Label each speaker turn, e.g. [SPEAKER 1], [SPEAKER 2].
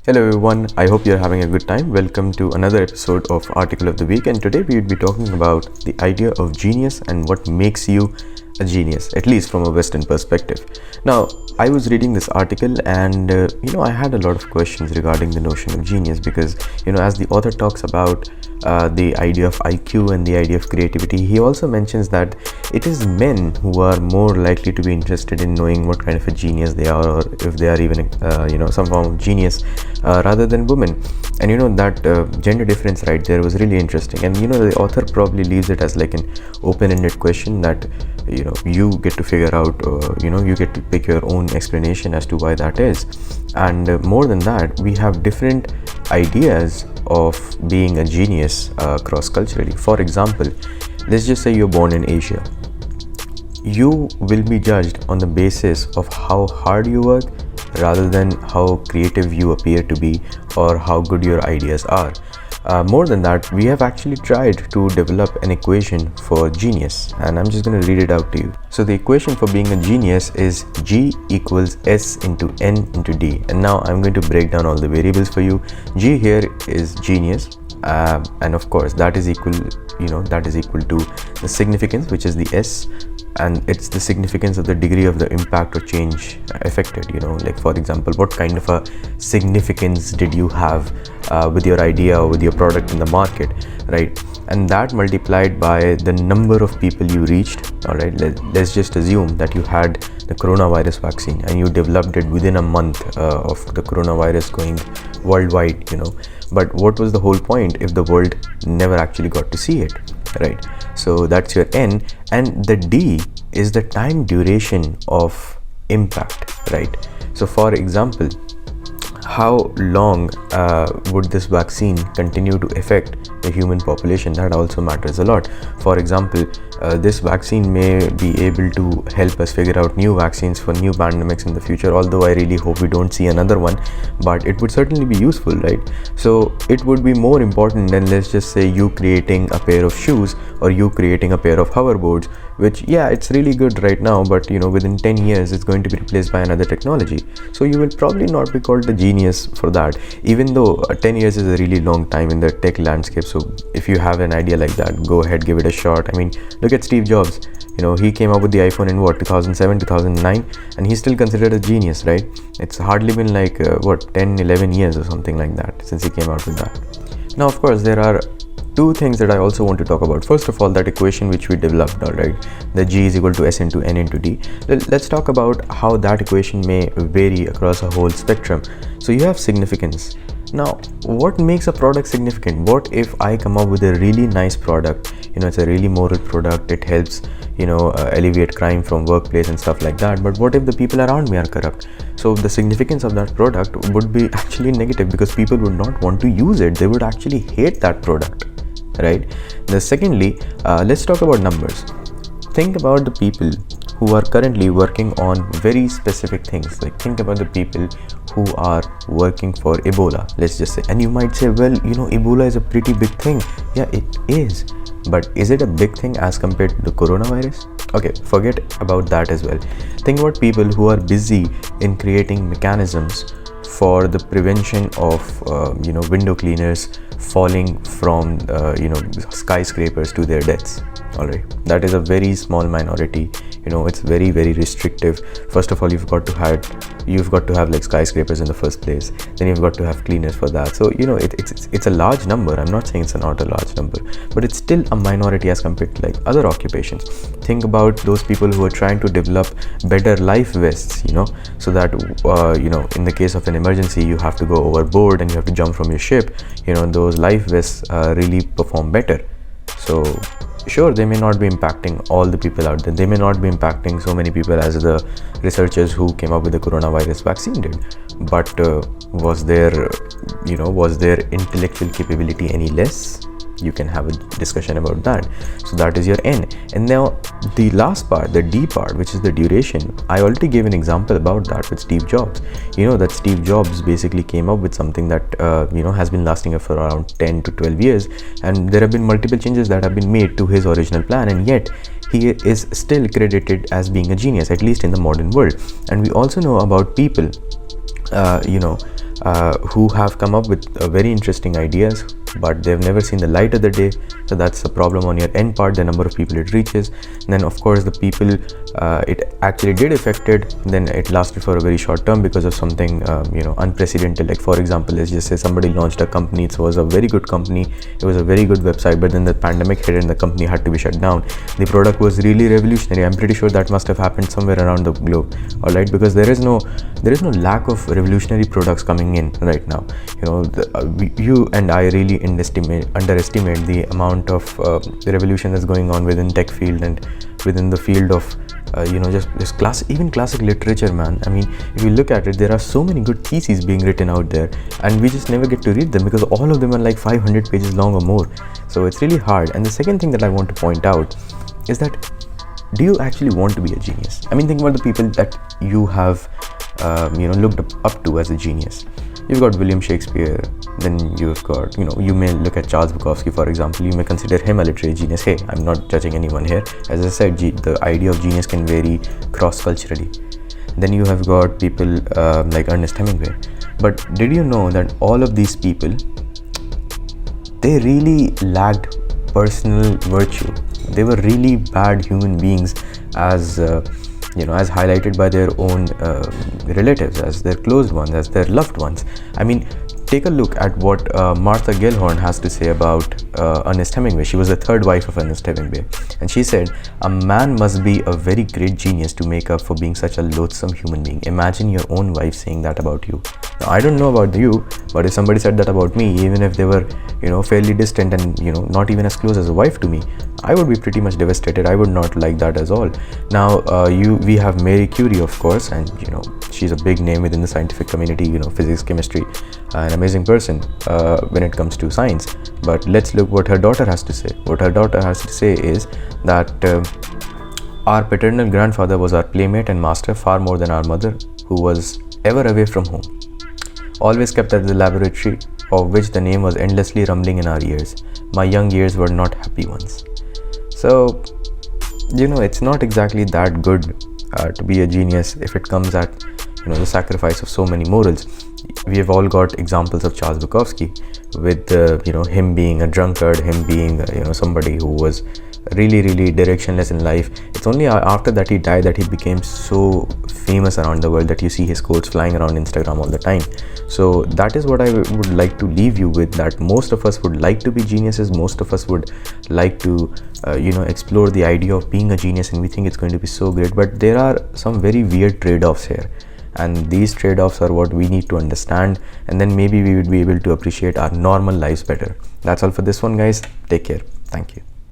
[SPEAKER 1] Hello everyone, I hope you're having a good time. Welcome to another episode of Article of the Week, and today we would be talking about the idea of genius and what makes you a genius, at least from a Western perspective. Now, I was reading this article and I had a lot of questions regarding the notion of genius because, as the author talks about the idea of IQ and the idea of creativity, he also mentions that it is men who are more likely to be interested in knowing what kind of a genius they are, or if they are even some form of genius, rather than women. And that gender difference right there was really interesting, and the author probably leaves it as like an open-ended question that you get to figure out, you get to pick your own explanation as to why that is. And more than that, we have different ideas of being a genius cross culturally. For example, let's just say you're born in Asia. You will be judged on the basis of how hard you work rather than how creative you appear to be or how good your ideas are. More than that, we have actually tried to develop an equation for genius, and I'm just going to read it out to you. So the equation for being a genius is G equals S into N into D. And now I'm going to break down all the variables for you. G here is genius, and of course that is equal to the significance, which is the S, and it's the significance of the degree of the impact or change affected. Like for example, what kind of a significance did you have with your idea or with your product in the market, right? And that multiplied by the number of people you reached. All right, let's just assume that you had the coronavirus vaccine and you developed it within a month of the coronavirus going worldwide, but what was the whole point if the world never actually got to see it, right? So that's your N, and the D is the time duration of impact, right? So for example, how long would this vaccine continue to affect the human population? That also matters a lot. For example, this vaccine may be able to help us figure out new vaccines for new pandemics in the future, although I really hope we don't see another one, but it would certainly be useful, right? So it would be more important than, let's just say, you creating a pair of shoes or you creating a pair of hoverboards, which, yeah, it's really good right now, but within 10 years it's going to be replaced by another technology. So you will probably not be called a genius for that, even though 10 years is a really long time in the tech landscape. So if you have an idea like that, go ahead, give it a shot. I mean, look at Steve Jobs. He came up with the iPhone in 2007, 2009, and he's still considered a genius, right? It's hardly been like 10, 11 years or something like that since he came out with that. Now, of course, there are two things that I also want to talk about. First of all, that equation which we developed, all right, the G is equal to S into N into D. Let's talk about how that equation may vary across a whole spectrum. So you have significance. Now, what makes a product significant? What if I come up with a really nice product? It's a really moral product. It helps, alleviate crime from workplace and stuff like that. But what if the people around me are corrupt? So the significance of that product would be actually negative because people would not want to use it. They would actually hate that product, right? Secondly, let's talk about numbers. Think about the people who are currently working on very specific things. Like, think about the people who are working for Ebola, let's just say. And you might say, well, Ebola is a pretty big thing. Yeah, it is. But is it a big thing as compared to the coronavirus? Okay, forget about that as well. Think about people who are busy in creating mechanisms for the prevention of window cleaners falling from skyscrapers to their deaths. All right, that is a very small minority. It's very, very restrictive. First of all, you've got to have like skyscrapers in the first place. Then you've got to have cleaners for that. So it's a large number. I'm not saying it's not a large number, but it's still a minority as compared to like other occupations. Think about those people who are trying to develop better life vests, so that in the case of an emergency, you have to go overboard and you have to jump from your ship. Those life vests really perform better. So sure, they may not be impacting all the people out there. They may not be impacting so many people as the researchers who came up with the coronavirus vaccine did. But was their intellectual capability any less? You can have a discussion about that. So that is your N. And now the last part, the D part, which is the duration. I already gave an example about that with Steve Jobs. That Steve Jobs basically came up with something that has been lasting for around 10 to 12 years, and there have been multiple changes that have been made to his original plan, and yet he is still credited as being a genius, at least in the modern world. And we also know about people who have come up with very interesting ideas, but they've never seen the light of the day. So that's a problem on your end part, the number of people it reaches. And then of course the people it actually did affected, then it lasted for a very short term because of something unprecedented. Like for example, let's just say somebody launched a company, it was a very good company, it was a very good website, but then the pandemic hit and the company had to be shut down. The product was really revolutionary. I'm pretty sure that must have happened somewhere around the globe, all right, because there is no lack of revolutionary products coming in right now. You and I really underestimate the amount of revolution that's going on within tech field and within the field of even classic literature, man. I mean, if you look at it, there are so many good theses being written out there, and we just never get to read them because all of them are like 500 pages long or more. So it's really hard. And the second thing that I want to point out is that, do you actually want to be a genius? I mean, think about the people that you have looked up to as a genius. You've got William Shakespeare, then you've got, you may look at Charles Bukowski, for example. You may consider him a literary genius. Hey, I'm not judging anyone here. As I said, the idea of genius can vary cross-culturally. Then you have got people like Ernest Hemingway. But did you know that all of these people, they really lacked personal virtue? They were really bad human beings, as highlighted by their own relatives, as their close ones, as their loved ones. I mean, take a look at what Martha Gellhorn has to say about Ernest Hemingway. She was the third wife of Ernest Hemingway, and she said, "A man must be a very great genius to make up for being such a loathsome human being." Imagine your own wife saying that about you. Now, I don't know about you, but if somebody said that about me, even if they were, fairly distant and, not even as close as a wife to me, I would be pretty much devastated. I would not like that at all. Now, we have Mary Curie, of course, and, she's a big name within the scientific community, physics, chemistry, an amazing person when it comes to science. But let's look what her daughter has to say. What her daughter has to say is that our paternal grandfather was our playmate and master far more than our mother, who was ever away from home. Always kept at the laboratory, of which the name was endlessly rumbling in our ears. My young years were not happy ones. So, it's not exactly that good to be a genius if it comes at, the sacrifice of so many morals. We have all got examples of Charles Bukowski with, him being a drunkard, him being, somebody who was really directionless in life. It's only after that he died that he became so famous around the world that you see his quotes flying around Instagram all the time. So that is what I would like to leave you with, that most of us would like to be geniuses. Most of us would like to explore the idea of being a genius, and we think it's going to be so great, but there are some very weird trade-offs here, and these trade-offs are what we need to understand, and then maybe we would be able to appreciate our normal lives better. That's all for this one, guys. Take care. Thank you.